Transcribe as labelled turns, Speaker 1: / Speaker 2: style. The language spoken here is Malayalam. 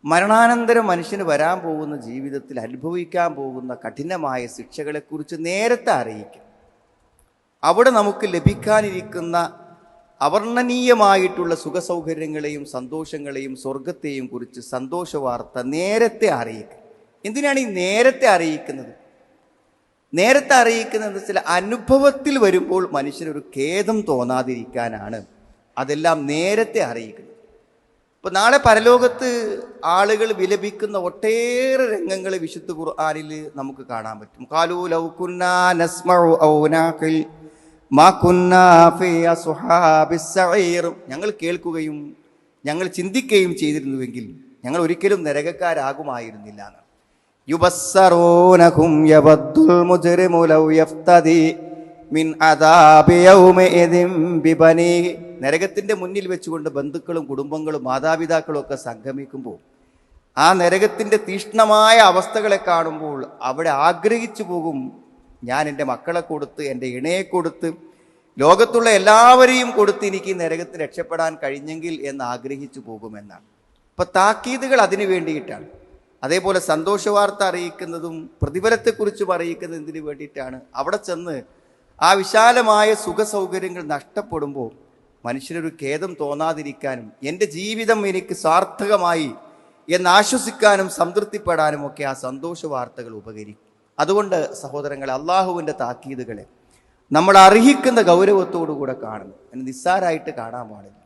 Speaker 1: മരണാനന്തരം മനുഷ്യന് വരാൻ പോകുന്ന ജീവിതത്തിൽ അനുഭവിക്കാൻ പോകുന്ന കഠിനമായ ശിക്ഷകളെക്കുറിച്ച് നേരത്തെ അറിയിക്കും. അവിടെ നമുക്ക് ലഭിക്കാനിരിക്കുന്ന അവർണ്ണനീയമായിട്ടുള്ള സുഖസൗകര്യങ്ങളെയും സന്തോഷങ്ങളെയും സ്വർഗത്തെയും കുറിച്ച് സന്തോഷ വാർത്ത നേരത്തെ അറിയിക്കും. എന്തിനാണ് ഈ നേരത്തെ അറിയിക്കുന്നത്? നേരത്തെ അറിയിക്കുന്നത് ചില അനുഭവത്തിൽ വരുമ്പോൾ മനുഷ്യനൊരു ഖേദം തോന്നാതിരിക്കാനാണ് അതെല്ലാം നേരത്തെ അറിയിക്കുന്നത്. ഇപ്പൊ നാളെ പരലോകത്ത് ആളുകൾ വിലപിക്കുന്ന ഒട്ടേറെ രംഗങ്ങൾ വിശുദ്ധ ഖുർആനിൽ നമുക്ക് കാണാൻ പറ്റും. ഖാലൂ ലൗ കുന്നാ നസ്മഉ ഔ നാഖിൽ മാ കുന്നാ ഫീ അസ്ഹാബിസ് സഈർ, ഞങ്ങൾ കേൾക്കുകയും ഞങ്ങൾ ചിന്തിക്കുകയും ചെയ്തിരുന്നുവെങ്കിൽ ഞങ്ങൾ ഒരിക്കലും നരകക്കാരാകുമായിരുന്നില്ല എന്നാണ്. യുബസ്സറൂനഹും യവദ്ദുൽ മുജ്രിമു ലൗ യഫ്തദി മിൻ അദാബി യൗമഇദിൻ ബിബനി. നരകത്തിന്റെ മുന്നിൽ വെച്ചുകൊണ്ട് ബന്ധുക്കളും കുടുംബങ്ങളും മാതാപിതാക്കളും ഒക്കെ സംഗമിക്കുമ്പോൾ ആ നരകത്തിന്റെ തീഷ്ണമായ അവസ്ഥകളെ കാണുമ്പോൾ അവിടെ ആഗ്രഹിച്ചു പോകും, ഞാൻ എൻ്റെ മക്കളെ കൊടുത്ത് എൻ്റെ ഇണയെ കൊടുത്ത് ലോകത്തുള്ള എല്ലാവരെയും കൊടുത്ത് എനിക്ക് ഈ നരകത്തിൽ രക്ഷപ്പെടാൻ കഴിഞ്ഞെങ്കിൽ എന്ന് ആഗ്രഹിച്ചു പോകുമെന്നാണ്. ഇപ്പൊ താക്കീതുകൾ അതിനു വേണ്ടിയിട്ടാണ്. അതേപോലെ സന്തോഷവാർത്ത അറിയിക്കുന്നതും പ്രതിഫലത്തെക്കുറിച്ചും അറിയിക്കുന്നത് എന്തിനു വേണ്ടിയിട്ടാണ്? അവിടെ ചെന്ന് ആ വിശാലമായ സുഖസൗകര്യങ്ങൾ നഷ്ടപ്പെടുമ്പോൾ മനുഷ്യനൊരു ഖേദം തോന്നാതിരിക്കാനും എൻ്റെ ജീവിതം എനിക്ക് സാർത്ഥകമായി എന്നാശ്വസിക്കാനും സംതൃപ്തിപ്പെടാനും ഒക്കെ ആ സന്തോഷ വാർത്തകൾ ഉപകരിക്കും. അതുകൊണ്ട് സഹോദരങ്ങളെ, അള്ളാഹുവിൻ്റെ താക്കീതുകളെ നമ്മൾ അർഹിക്കുന്ന ഗൗരവത്തോടു കൂടെ കാണണം. നിസ്സാരമായിട്ട് കാണാൻ പാടില്ല.